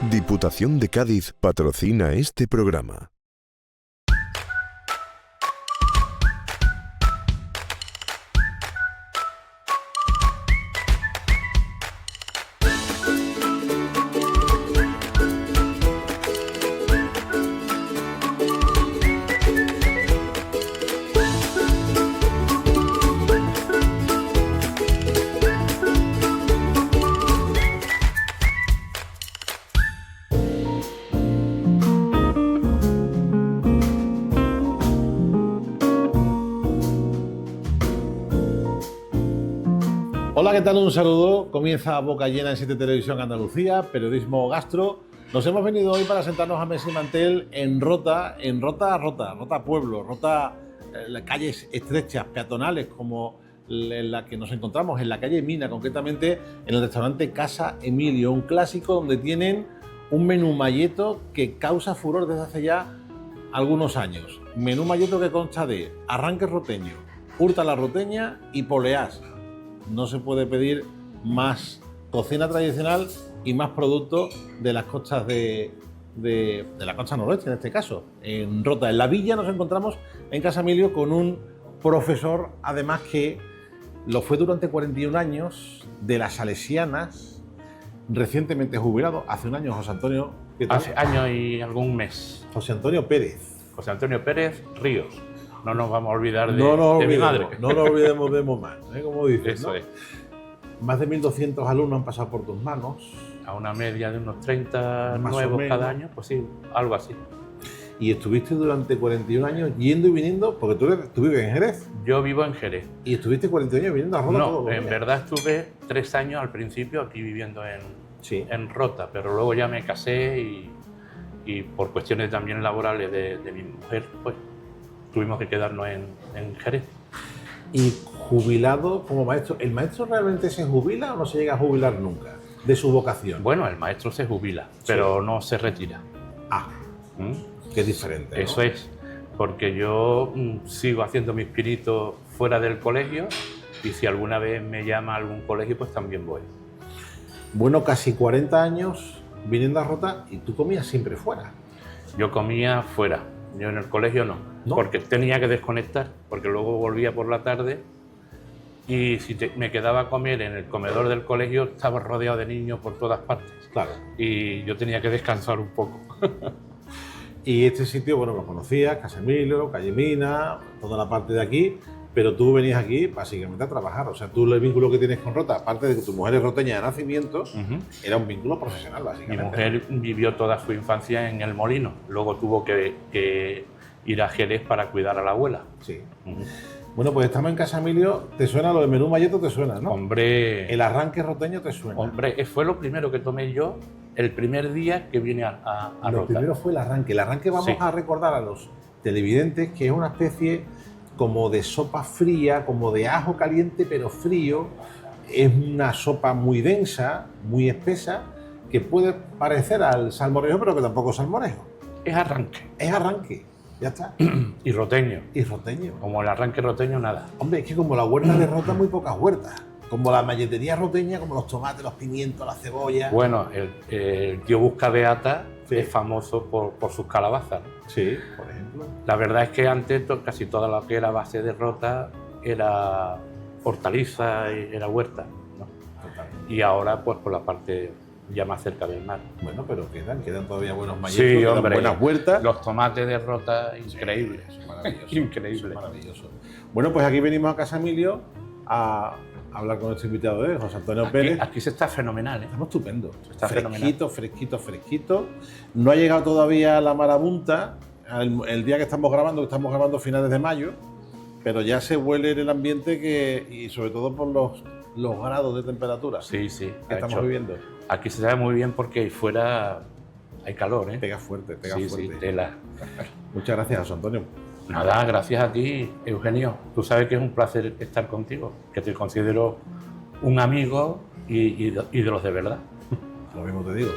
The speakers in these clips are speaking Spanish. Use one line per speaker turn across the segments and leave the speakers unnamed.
Diputación de Cádiz patrocina este programa.
Hola, ¿qué tal? Un saludo. Comienza Boca Llena en 7 Televisión Andalucía, periodismo gastro. Nos hemos venido hoy para sentarnos a mesa y mantel en Rota Pueblo, Rota, calles estrechas, peatonales, como en la que nos encontramos, en la calle Mina, concretamente en el restaurante Casa Emilio, un clásico donde tienen un menú malleto que causa furor desde hace ya algunos años. Menú malleto que consta de arranque roteño, hurta la roteña y poleás. No se puede pedir más cocina tradicional y más productos de las costas de la costa noroeste, en este caso, en Rota. En la villa nos encontramos en Casa Emilio con un profesor, además que lo fue durante 41 años, de las Salesianas, recientemente jubilado, hace un año, José Antonio...
Hace año y algún mes.
José Antonio Pérez.
José Antonio Pérez Ríos. No nos vamos a olvidar
de
mi madre.
No nos olvidemos de mamá, como dices,
Eso
¿no?
es.
Más de 1.200 alumnos han pasado por tus manos.
A una media de unos 30
Más o
nuevos
menos.
cada año, pues sí, algo así.
Y estuviste durante 41 años yendo y viniendo, porque tú vives en Jerez.
Yo vivo en Jerez.
Y estuviste 41 años viniendo a Rota todos
No,
los
en
días.
verdad estuve 3 años al principio aquí viviendo
Sí.
en Rota, pero luego ya me casé y por cuestiones también laborales de mi mujer, pues tuvimos que quedarnos en Jerez.
Y jubilado como maestro, ¿el maestro realmente se jubila o no se llega a jubilar nunca de su vocación?
Bueno, el maestro se jubila, pero no se retira.
Ah,
¿Mm?
que es diferente, ¿no?
Eso es, porque yo sigo haciendo mis pinitos fuera del colegio y si alguna vez me llama a algún colegio, pues también voy.
Bueno, casi 40 años viniendo a Rota y tú comías siempre fuera.
Yo comía fuera, yo en el colegio no, porque tenía que desconectar, porque luego volvía por la tarde y si me quedaba a comer en el comedor del colegio estaba rodeado de niños por todas partes.
Claro.
Y yo tenía que descansar un poco.
Y este sitio, bueno, lo conocías, Casa Emilio, calle Mina, toda la parte de aquí, pero tú venías aquí básicamente a trabajar. O sea, tú el vínculo que tienes con Rota, aparte de que tu mujer es roteña de nacimiento, era un vínculo profesional,
Mi
básicamente.
mujer vivió toda su infancia en El Molino, luego tuvo que ir a Jerez para cuidar a la abuela.
Sí. Bueno, pues estamos en Casa Emilio. ¿Te suena lo del menú malleto? ¿Te suena, no?
Hombre,
El arranque roteño te suena.
hombre, fue lo primero que tomé yo el primer día que vine a
Lo
Rota.
primero fue el arranque. El arranque vamos
Sí.
a recordar a los televidentes que es una especie como de sopa fría, como de ajo caliente pero frío. Es una sopa muy densa, muy espesa, que puede parecer al salmorejo, pero que tampoco es salmorejo.
Es arranque
Es arranque, ya está.
y roteño.
Y roteño.
Como el arranque roteño, nada.
Hombre, es que como la huerta de Rota, muy pocas huertas. Como la malletería roteña, como los tomates, los pimientos, la cebolla.
Bueno, el tío Busca Beata
Sí.
es famoso por sus calabazas, ¿no?
Sí, por ejemplo.
La verdad es que antes casi toda lo que era base de Rota era hortaliza y era huerta, ¿no?
Totalmente.
Y ahora pues por la parte ya más cerca del mar.
Bueno, pero quedan todavía buenos malletos,
Sí,
quedan
hombre.
buenas huertas.
Los tomates de Rota, increíbles.
Son maravillosos.
Increíble.
Son maravillosos. Bueno, pues aquí venimos a Casa Emilio a hablar con nuestro invitado de hoy, José Antonio Pérez.
Aquí se está fenomenal, ¿eh?
Estamos estupendo.
Está
fresquito, fresquito. No ha llegado todavía la marabunta. El día que estamos grabando finales de mayo, pero ya se huele en el ambiente y sobre todo por los grados de temperatura
Sí,
que estamos viviendo.
Aquí se sabe muy bien porque ahí fuera hay calor, ¿eh?
Pega fuerte.
Sí, tela.
Muchas gracias, José Antonio.
Nada, gracias a ti, Eugenio. Tú sabes que es un placer estar contigo, que te considero un amigo y de los de verdad.
Lo mismo te digo.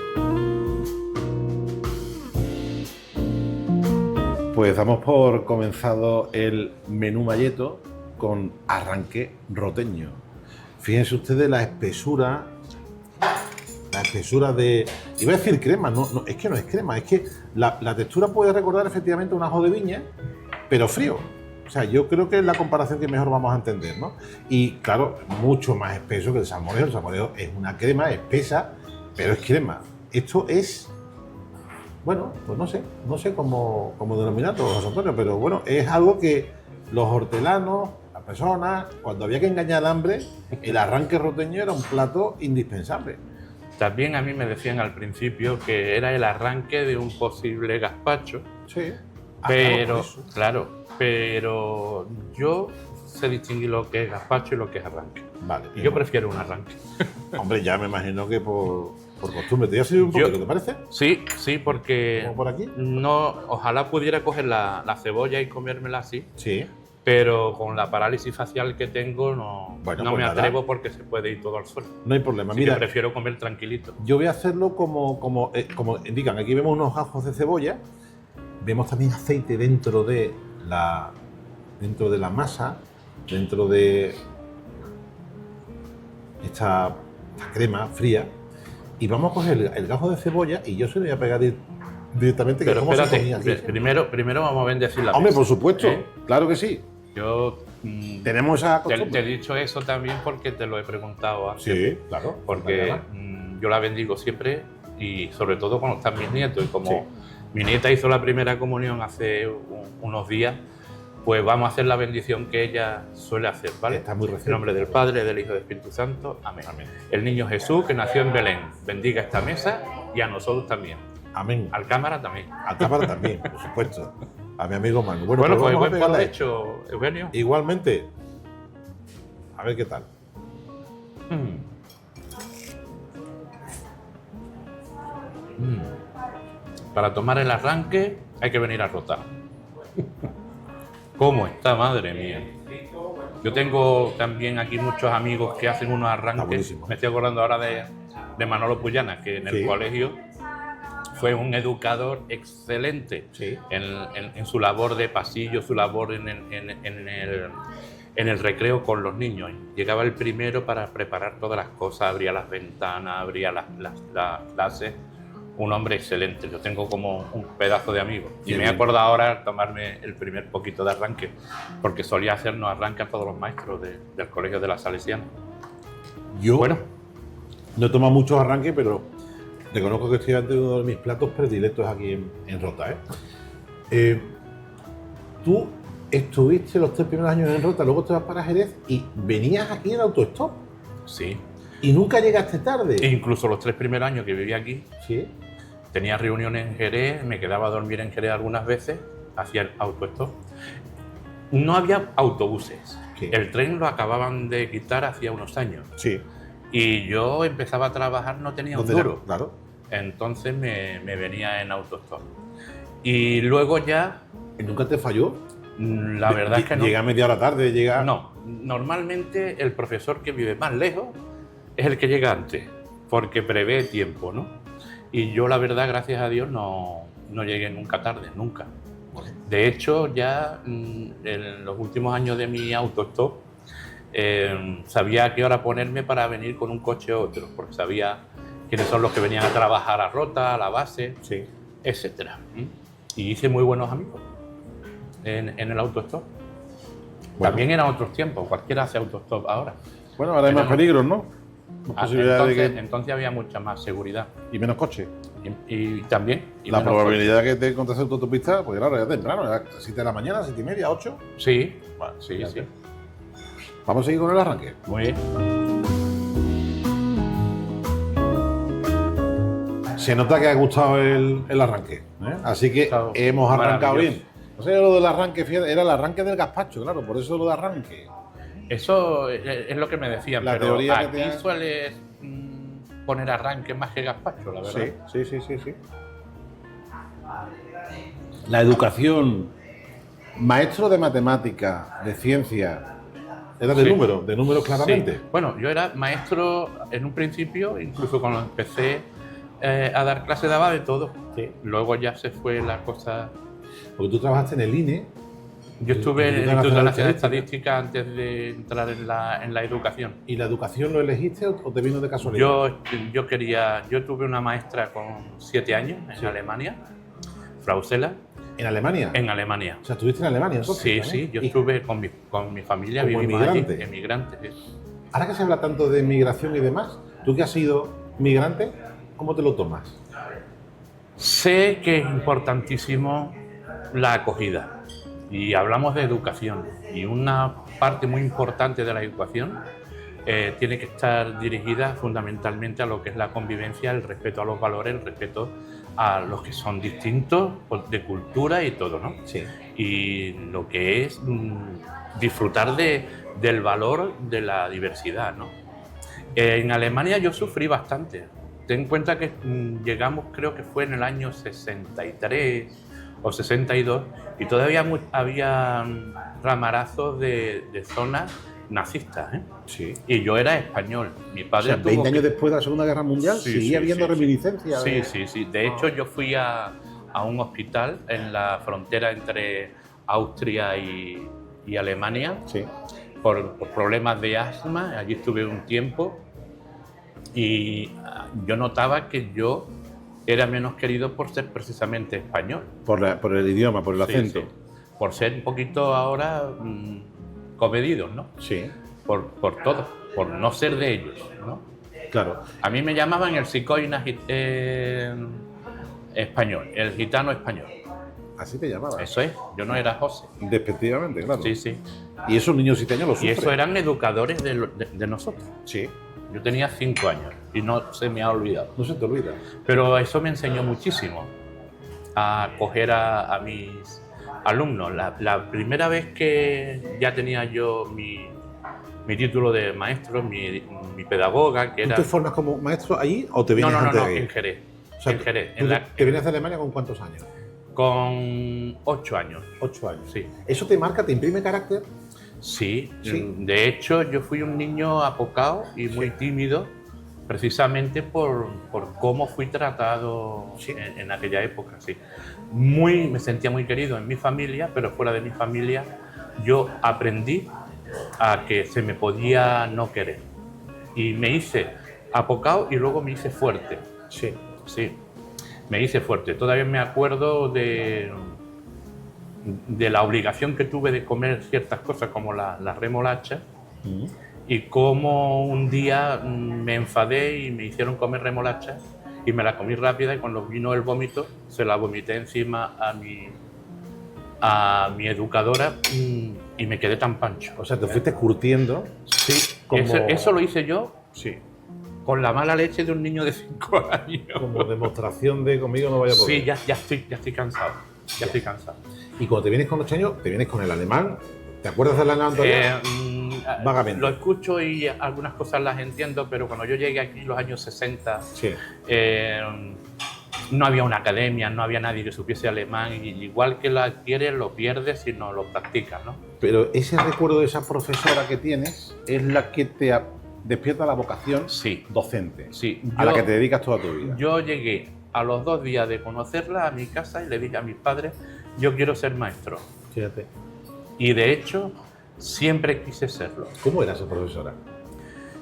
Pues damos por comenzado el menú malleto con arranque roteño. Fíjense ustedes la espesura la espesura de... Iba a decir crema, no, es que no es crema, es que la textura puede recordar efectivamente un ajo de viña, pero frío. O sea, yo creo que es la comparación que mejor vamos a entender, ¿no? Y claro, mucho más espeso que el salmorejo. El salmorejo es una crema espesa, pero es crema. Esto es... Bueno, pues no sé cómo denominarlo, José Antonio, pero bueno, es algo que los hortelanos, las personas, cuando había que engañar al hambre, el arranque roteño era un plato indispensable.
También a mí me decían al principio que era el arranque de un posible gazpacho.
Sí.
Pero, claro, pero yo sé distinguir lo que es gazpacho y lo que es arranque.
Vale.
Y yo prefiero un arranque.
Hombre, ya me imagino que por costumbre. ¿Te voy a servir un poquito, te parece?
Sí, porque...
¿Como por aquí?
No, ojalá pudiera coger la cebolla y comérmela así.
Sí.
Pero con la parálisis facial que tengo no
Pues
me atrevo porque se puede ir todo al suelo.
No hay problema.
Así
Mira,
que prefiero comer tranquilito.
yo voy a hacerlo como indican. Aquí vemos unos ajos de cebolla. Vemos también aceite dentro de la masa, dentro de esta crema fría. Y vamos a coger el gajo de cebolla y yo se lo voy a pegar directamente.
Pero
que
espérate, primero vamos a bendecir la
Hombre,
mesa.
por supuesto, claro que sí.
Yo
tenemos esa
te
costumbre.
he dicho eso también porque te lo he preguntado antes.
Sí, claro.
Porque yo la bendigo siempre y sobre todo cuando están mis nietos. Y como
Sí.
mi nieta hizo la primera comunión hace unos días, pues vamos a hacer la bendición que ella suele hacer, ¿vale?
Está muy reciente.
En nombre del Padre, del Hijo y del Espíritu Santo. Amén.
Amén.
El niño Jesús, que nació en Belén, bendiga esta mesa y a nosotros también.
Amén.
Al cámara también.
A cámara también, por supuesto. A mi amigo Manu.
Bueno, pues
vamos a
buen
pegarle.
provecho, Eugenio.
Igualmente. A ver qué tal.
Para tomar el arranque hay que venir a Rota. ¿Cómo está, madre mía? Yo tengo también aquí muchos amigos que hacen unos
Está
arranques.
buenísimo.
Me estoy acordando ahora de Manolo Puyana, que en el
Sí.
colegio fue un educador excelente
Sí.
en su labor de pasillo, su labor en el recreo con los niños. Llegaba el primero para preparar todas las cosas, abría las ventanas, abría las clases. Un hombre excelente, yo tengo como un pedazo de amigo. Y me acuerdo ahora tomarme el primer poquito de arranque, porque solía hacernos arranque a todos los maestros del colegio de la Salesiana.
Yo
Bueno,
no he tomado muchos arranques, pero reconozco que estoy ante uno de mis platos predilectos aquí en Rota. Tú estuviste los 3 primeros años en Rota, luego te vas para Jerez y venías aquí en autostop.
sí.
Y nunca llegaste tarde.
Incluso los 3 primeros años que viví aquí,
Sí.
tenía reuniones en Jerez, me quedaba a dormir en Jerez algunas veces, hacía el autostop. No había autobuses.
Sí.
El tren lo acababan de quitar hacía unos años.
Sí.
Y yo empezaba a trabajar, no tenía un
¿Dónde
duro.
era? Claro.
Entonces me venía en autostop. Y luego ya,
¿Y nunca te falló?
la verdad es que no.
Llega media hora tarde, llega...
No, normalmente el profesor que vive más lejos es el que llega antes, porque prevé tiempo, ¿no? Y yo, la verdad, gracias a Dios, no llegué nunca tarde, nunca. De hecho, ya en los últimos años de mi autostop, sabía a qué hora ponerme para venir con un coche u otro, porque sabía quiénes son los que venían a trabajar a Rota, a la base,
Sí.
etcétera. Y hice muy buenos amigos en el autostop.
Bueno.
También eran otros tiempos, cualquiera hace autostop ahora.
Bueno, ahora hay más peligros, ¿no? Más posibilidad de
Entonces había mucha más seguridad.
y menos coche.
Y también... y
La
menos
probabilidad de que te encontres en tu autopista, pues claro, ya temprano, ya 7 de la mañana, 7 y media, 8.
coche. Sí,
Bueno,
sí,
ya
sí.
está. Vamos a seguir con el arranque.
Muy bien.
Se nota que ha gustado el arranque, ¿eh? Así que
Claro,
hemos arrancado
maravilloso.
bien. No sé lo del arranque, fíjate, era el arranque del gazpacho, claro, por eso lo de arranque.
Eso es lo que me decían,
La
pero
teoría que
aquí
te-
sueles poner arranque más que gazpacho, la verdad.
Sí. La educación, maestro de matemáticas, de ciencia, era de
Sí.
números claramente.
Sí. Bueno, yo era maestro en un principio, incluso cuando empecé a dar clases daba de todo.
Sí.
Luego ya se fue la cosa...
Porque tú trabajaste en el INE,
Yo estuve en el
Instituto
Instituto
Nacional
Nacional
de
de Estadística antes de entrar en la educación.
¿Y la educación lo elegiste o te vino de casualidad?
Yo tuve una maestra con 7 años en Alemania, Frau Seller,
¿En Alemania?
en Alemania.
O sea, ¿estuviste en Alemania entonces?
Sí,
también?
sí, yo
¿Y
estuve con mi familia,
como
vivimos
emigrante?
allí, emigrante. Sí.
Ahora que se habla tanto de migración y demás, tú que has sido migrante, ¿cómo te lo tomas?
Sé que es importantísimo la acogida y hablamos de educación y una parte muy importante de la educación tiene que estar dirigida fundamentalmente a lo que es la convivencia, el respeto a los valores, el respeto a los que son distintos de cultura y todo, ¿no?
Sí.
Y lo que es disfrutar del valor de la diversidad, ¿no? En Alemania yo sufrí bastante. Ten en cuenta que llegamos, creo que fue en el año 63 o 62, y todavía había ramarazos de zonas nazistas, ¿eh?
Sí.
Y yo era español. Mi
O
padre
sea, 20 años
que-
después de la Segunda Guerra Mundial,
Sí,
seguía
sí,
habiendo
sí,
reminiscencias.
Sí, sí, sí. De hecho, yo fui a un hospital en la frontera entre Austria y Alemania
Sí.
por problemas de asma. Allí estuve un tiempo y yo notaba que yo era menos querido por ser precisamente español.
Por el idioma, por el
Sí,
acento.
sí. Por ser un poquito ahora comedidos, ¿no?
Sí,
Por todo, por no ser de ellos, ¿no?
claro.
A mí me llamaban el cicoina español, el gitano español.
Así te llamaba.
Eso es, yo no era José.
Despectivamente, claro.
Sí, sí.
Y esos niños 7 años lo
Y
sufren.
eso eran educadores de nosotros.
Sí,
Yo tenía 5 años y no se me ha olvidado.
no se te olvida.
Pero eso me enseñó muchísimo a acoger a mis alumnos. La primera vez que ya tenía yo mi título de maestro, mi pedagoga, que
¿Tú
era...
te formas como maestro allí o te
No,
vienes
no, no,
antes
no,
de ahí?
en Jerez.
O sea,
En Jerez.
¿tú ¿Te vienes de Alemania con cuántos años?
Con 8 años.
8 años.
Sí.
¿Eso te marca, te imprime carácter?
Sí,
Sí.
De hecho yo fui un niño apocado y muy tímido precisamente por cómo fui tratado
Sí.
en aquella época. Sí. Me sentía muy querido en mi familia, pero fuera de mi familia yo aprendí a que se me podía no querer. Y me hice apocado y luego me hice fuerte.
Sí.
Sí, me hice fuerte. Todavía me acuerdo de la obligación que tuve de comer ciertas cosas como la remolacha y cómo un día me enfadé y me hicieron comer remolacha y me la comí rápida y cuando vino el vómito se la vomité encima a mi educadora y me quedé tan pancho.
O sea, te fuiste curtiendo.
Sí,
como-
eso lo hice yo
Sí.
con la mala leche de un niño de 5 años.
Como demostración de conmigo no vaya a poder.
Sí, ya estoy cansado. Ya estoy cansado.
Y cuando te vienes con 8 años, te vienes con el alemán. ¿Te acuerdas del alemán todavía? Vagamente.
Lo escucho y algunas cosas las entiendo, pero cuando yo llegué aquí en los años 60,
Sí.
no había una academia, no había nadie que supiese alemán, y igual que lo adquieres, lo pierdes si no lo practicas, ¿no?
Pero ese recuerdo de esa profesora que tienes es la que te despierta la vocación
Sí,
docente,
sí.
a la que te dedicas toda tu vida.
Yo llegué a los 2 días de conocerla a mi casa y le dije a mis padres, yo quiero ser maestro.
Fíjate.
Y de hecho, siempre quise serlo.
¿Cómo era esa profesora?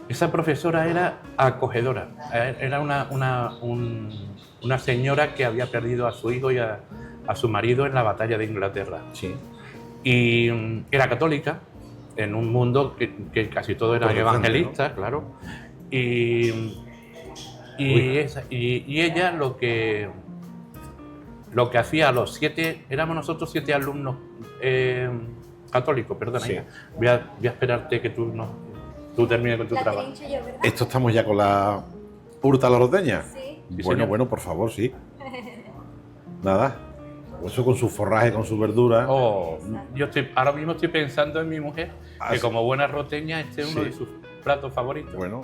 Esa profesora era acogedora, era una señora que había perdido a su hijo y a su marido en la batalla de Inglaterra.
Sí.
Y era católica, en un mundo que casi todo eran
Protestante,
evangelistas, claro. Y ella lo que hacía a los 7, éramos nosotros 7 alumnos católicos, perdona,
Sí.
hija. Voy a esperarte que tú termines con tu
La
trabajo.
trincho yo, ¿verdad?
Esto estamos ya con la Hurta la Roteña.
Sí.
Sí,
Bueno,
señor.
bueno, por favor, sí. Nada. Eso con su forraje, con sus verduras.
Oh, ahora mismo estoy pensando en mi mujer,
Ah,
que
sí.
como buena roteña este es uno
Sí.
de sus platos favoritos.
Bueno,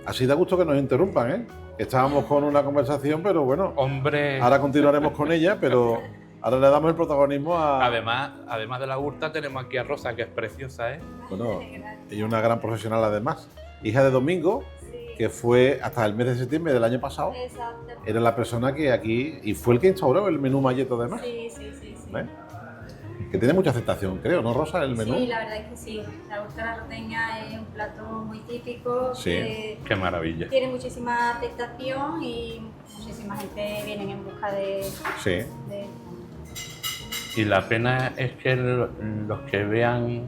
así da gusto que nos interrumpan, ¿eh? Estábamos con una conversación, pero bueno,
Hombre,
ahora continuaremos con ella, pero ahora le damos el protagonismo a...
además de la hurta tenemos aquí a Rosa, que es preciosa, ¿eh?
Bueno, ella es una gran profesional además. Hija de Domingo,
Sí.
que fue hasta el mes de septiembre del año pasado,
Exacto.
era la persona que aquí, y fue el que instauró el menú Malleto además.
Sí, sí, sí, sí.
¿Ves? que tiene mucha aceptación, creo, ¿no, Rosa, el menú?
Sí, la verdad es que sí. La huerta de la roteña es un plato muy típico.
Sí.
Que
Qué maravilla.
tiene muchísima aceptación y muchísima gente viene en busca de...
Sí.
Y la pena es que los que vean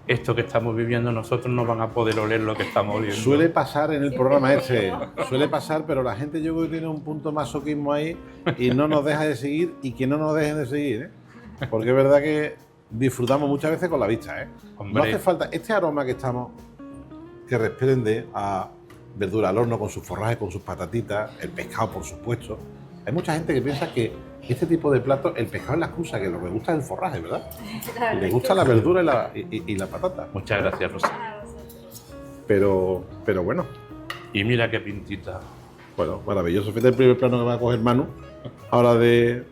esto que estamos viviendo nosotros no van a poder oler lo que estamos viendo.
Suele pasar en el
Sí,
programa
pero
ese,
bueno.
suele pasar, pero la gente yo creo que tiene un punto masoquismo ahí y no nos deja de seguir y que no nos dejen de seguir, ¿eh? Porque es verdad que disfrutamos muchas veces con la vista, ¿eh? No
Hombre.
hace falta este aroma que desprende a verdura al horno con sus forrajes, con sus patatitas, el pescado, por supuesto. Hay mucha gente que piensa que este tipo de platos, el pescado es la excusa, que lo que gusta es el forraje, ¿verdad?
La verdad
Le
es
gusta
que
la
sí.
verdura y la patata.
Muchas gracias, Rosa.
A vosotros.
Pero bueno,
Y mira qué pintita.
bueno, maravilloso. Fíjate el primer plano que va a coger Manu ahora de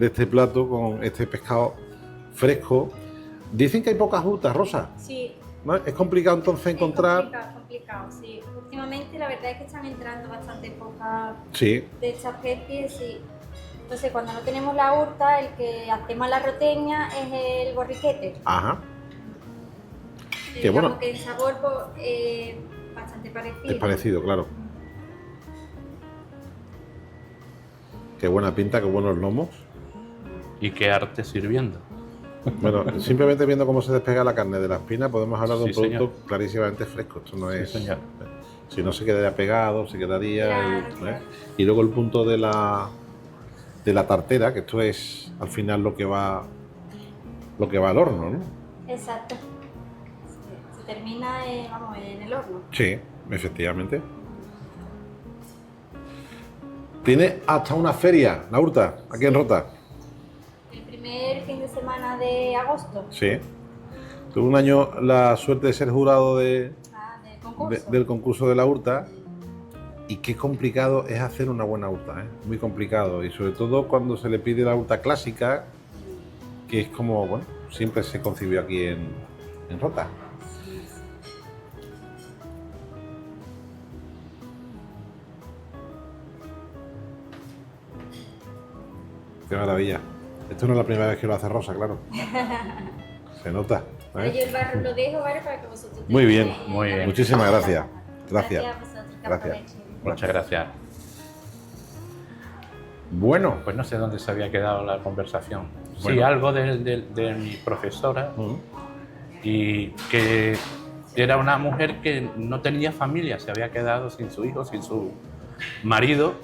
este plato con este pescado fresco. Dicen que hay pocas rutas, Rosa,
Sí,
¿no? Es complicado entonces encontrar.
es complicado, sí. Últimamente la verdad es que están entrando bastante pocas
Sí,
de esta especie, sí. Entonces cuando no tenemos la hurta, el que hacemos la roteña es el borriquete.
ajá.
Y
Qué bueno.
digamos que el sabor pues, bastante parecido.
Es parecido, claro. Qué buena pinta, qué buenos lomos.
Y qué arte sirviendo.
Bueno, simplemente viendo cómo se despega la carne de la espina, podemos hablar de un
Sí,
producto
señor.
clarísimamente fresco. Esto no
Sí,
es.
señor.
Si no se quedaría pegado, se quedaría.
Claro, claro.
Y luego el punto de la tartera, que esto es al final lo que va al horno, ¿no?
Exacto. Se termina vamos, en el horno.
Sí, efectivamente. Tiene hasta una feria, la Hurta, aquí en Rota.
El primer fin de semana de agosto
Sí. Tuve un año la suerte de ser jurado
del concurso.
del concurso de la Hurta. Y qué complicado es hacer una buena Hurta, ¿eh? Muy complicado. Y sobre todo cuando se le pide la Hurta clásica, que es como, bueno, siempre se concibió aquí en Rota. Qué maravilla. Esto no es la primera vez que lo hace Rosa, claro. Se nota.
Ahora yo el barro lo dejo, ¿vale? Para que vosotros
Muy bien,
tengáis
muy bien.
Muchísimas gracias.
Gracias
Gracias.
a vosotros, que
Gracias.
aprovechen.
Muchas gracias.
Bueno,
Pues no sé dónde se había quedado la conversación. Sí,
Bueno.
algo de mi profesora,
mm,
y que era una mujer que no tenía familia, se había quedado sin su hijo, sin su marido,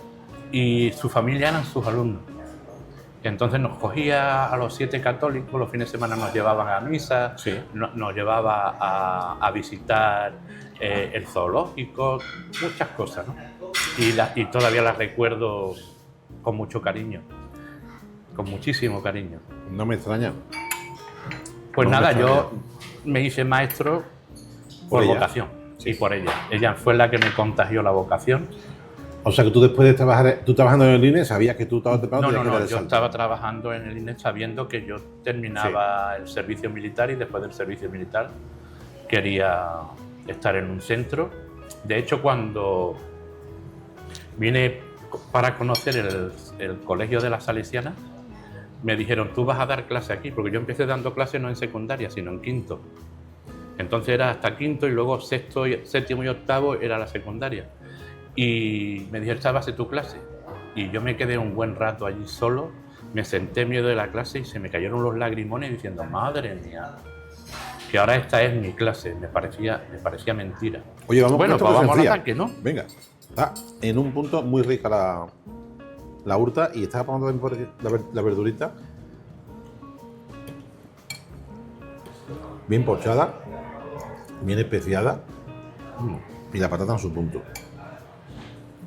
y su familia eran sus alumnos. Y entonces nos cogía a los 7 católicos, los fines de semana nos llevaban a misa,
Sí.
nos llevaba a visitar el zoológico, muchas cosas, ¿no? Y todavía las recuerdo con mucho cariño, con muchísimo cariño.
no me extraña.
Pues
No me
nada,
extraña.
yo me hice maestro por
ella.
vocación,
Sí.
y por ella. Ella fue la que me contagió la vocación.
O sea que tú después de trabajar, tú trabajando en el INE, sabías que tú estabas temprano
No,
tenías que dar el
yo
salto.
estaba trabajando en el INE sabiendo que yo terminaba el servicio militar y después del servicio militar quería estar en un centro. De hecho, cuando vine para conocer el colegio de las Salesianas, me dijeron, tú vas a dar clase aquí, porque yo empecé dando clase no en secundaria, sino en quinto. Entonces era hasta quinto y luego sexto, séptimo y octavo era la secundaria. Y me dijeron, esta va a ser tu clase. Y yo me quedé un buen rato allí solo, me senté en medio de la clase y se me cayeron los lagrimones diciendo, madre mía, que ahora esta es mi clase. Me parecía mentira.
Oye, vamos
Bueno,
con esto
pues
que se
vamos al
enfría.
ataque, ¿no?
Venga. Está en un punto muy rica la Hurta y está pasando también por aquí la verdurita. Bien pochada, bien especiada y la patata en su punto.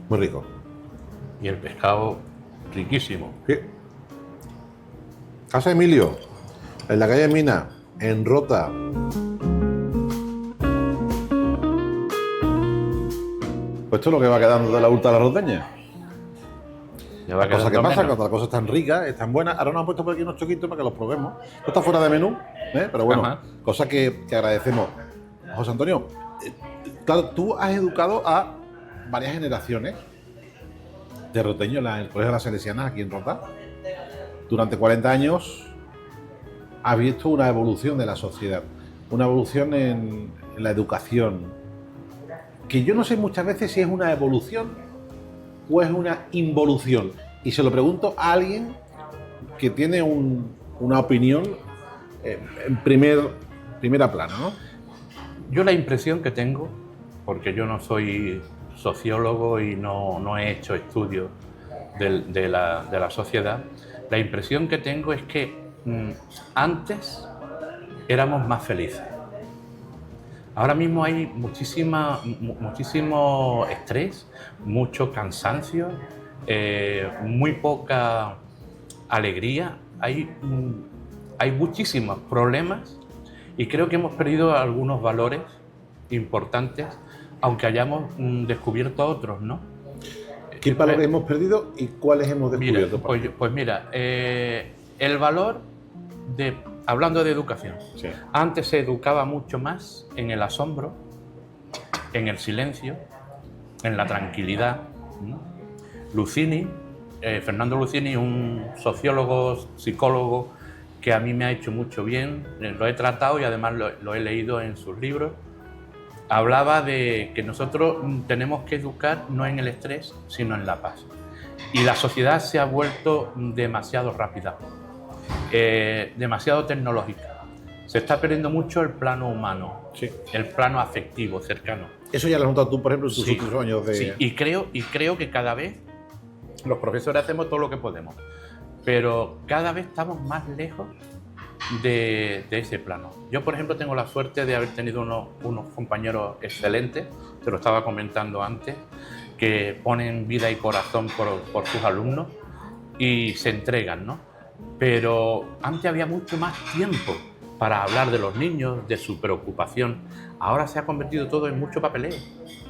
Muy rico.
Y el pescado riquísimo.
Sí. Casa Emilio, en la calle Mina, en Rota. Pues esto es lo que va quedando de la Hurta de la Roteña.
Ya va
La cosa que
quedando
pasa,
menos.
cuando las cosas están ricas, están buenas. Ahora nos han puesto por aquí unos choquitos para que los probemos. Esto está fuera de menú, pero bueno,
Ajá.
cosa que agradecemos. José Antonio, claro, tú has educado a varias generaciones de roteños en el Colegio de las Salesianas aquí en Rota. Durante 40 años has visto una evolución de la sociedad, una evolución en la educación, que yo no sé muchas veces si es una evolución o es una involución. Y se lo pregunto a alguien que tiene una opinión en primera plana, ¿no?
Yo la impresión que tengo, porque yo no soy sociólogo y no he hecho estudios de la sociedad, la impresión que tengo es que antes éramos más felices. Ahora mismo hay muchísimo estrés, mucho cansancio, muy poca alegría, hay muchísimos problemas y creo que hemos perdido algunos valores importantes, aunque hayamos descubierto otros, ¿no?
¿Qué valores hemos perdido y cuáles hemos descubierto?
Mira, el valor hablando de educación,
sí.
Antes se educaba mucho más en el asombro, en el silencio, en la tranquilidad. Fernando Lucini, un sociólogo, psicólogo que a mí me ha hecho mucho bien, lo he tratado y además lo he leído en sus libros. Hablaba de que nosotros tenemos que educar no en el estrés, sino en la paz. Y la sociedad se ha vuelto demasiado rápida, demasiado tecnológica. Se está perdiendo mucho el plano humano,
sí.
El plano afectivo, cercano.
Eso ya lo has notado tú, por ejemplo, en tus últimos años de...
Sí, y creo que cada vez los profesores hacemos todo lo que podemos, pero cada vez estamos más lejos de ese plano. Yo, por ejemplo, tengo la suerte de haber tenido unos compañeros excelentes, te lo estaba comentando antes, que ponen vida y corazón por sus alumnos y se entregan, ¿no? Pero antes había mucho más tiempo para hablar de los niños, de su preocupación. Ahora se ha convertido todo en mucho papeleo,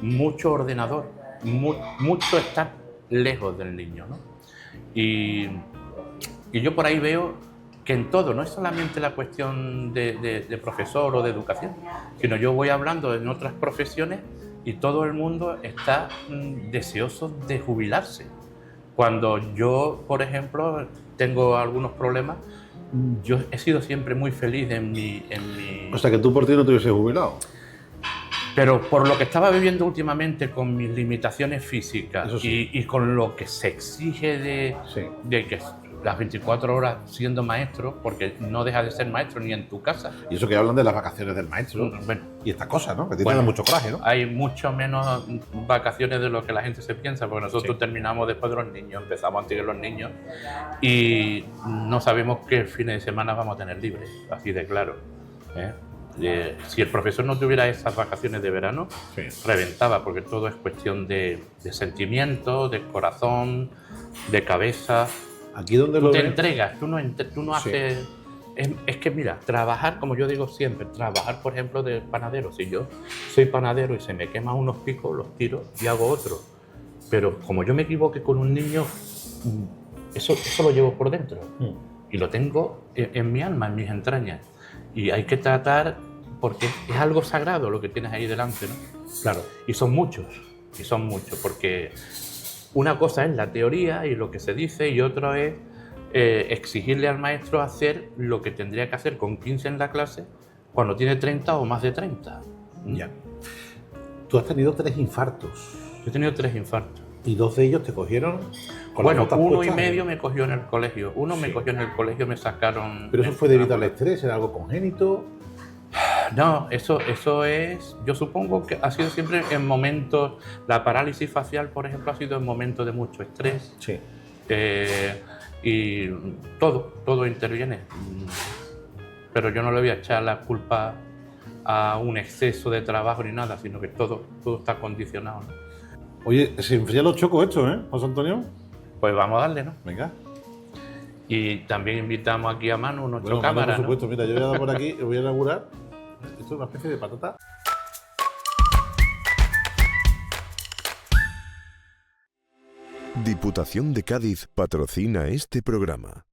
mucho ordenador, mucho estar lejos del niño, ¿no? Y yo por ahí veo que en todo, no es solamente la cuestión de profesor o de educación, sino yo voy hablando en otras profesiones y todo el mundo está deseoso de jubilarse. Cuando yo, por ejemplo, tengo algunos problemas, yo he sido siempre muy feliz en mi...
O sea, que tú por ti no te hubieses jubilado.
Pero por lo que estaba viviendo últimamente con mis limitaciones físicas
sí.
y con lo que se exige
sí.
de que las 24 horas siendo maestro, porque no dejas de ser maestro ni en tu casa.
Y eso que hablan de las vacaciones del maestro,
bueno,
y estas cosas, ¿no? Que tienen mucho coraje, ¿no?
Hay mucho menos vacaciones de lo que la gente se piensa, porque nosotros terminamos después de los niños, empezamos antes de los niños y no sabemos qué fines de semana vamos a tener libres, así de claro, ¿eh? Si el profesor no tuviera esas vacaciones de verano, reventaba, porque todo es cuestión de sentimiento, de corazón, de cabeza.
Aquí donde
tú
lo
te
ves...
entregas, tú no haces... Es que mira, trabajar, como yo digo siempre, trabajar, por ejemplo, de panadero. Si yo soy panadero y se me queman unos picos, los tiro y hago otro. Pero como yo me equivoque con un niño, eso lo llevo por dentro. Y lo tengo en mi alma, en mis entrañas. Y hay que tratar, porque es algo sagrado lo que tienes ahí delante, ¿no?
Claro.
Y son muchos, porque una cosa es la teoría y lo que se dice, y otra es exigirle al maestro hacer lo que tendría que hacer con 15 en la clase cuando tiene 30 o más de 30.
Ya. Tú has tenido 3 infartos.
Yo he tenido 3 infartos.
¿Y 2 de ellos te cogieron?
Bueno, 1 y medio me cogió en el colegio. Me cogió en el colegio, me sacaron...
¿Pero eso fue debido al estrés? ¿Era algo congénito?
No, eso es... Yo supongo que ha sido siempre en momentos... La parálisis facial, por ejemplo, ha sido en momentos de mucho estrés.
Sí.
Y todo interviene. Pero yo no le voy a echar la culpa a un exceso de trabajo ni nada, sino que todo está condicionado, ¿no?
Oye, se enfrían los chocos estos, ¿eh, José Antonio?
Pues vamos a darle, ¿no?
Venga.
Y también invitamos aquí a Manu, nuestro cámara,
por supuesto,
¿no?
Mira, yo voy a dar por aquí, voy a inaugurar. Esto es una especie de patata.
Diputación de Cádiz patrocina este programa.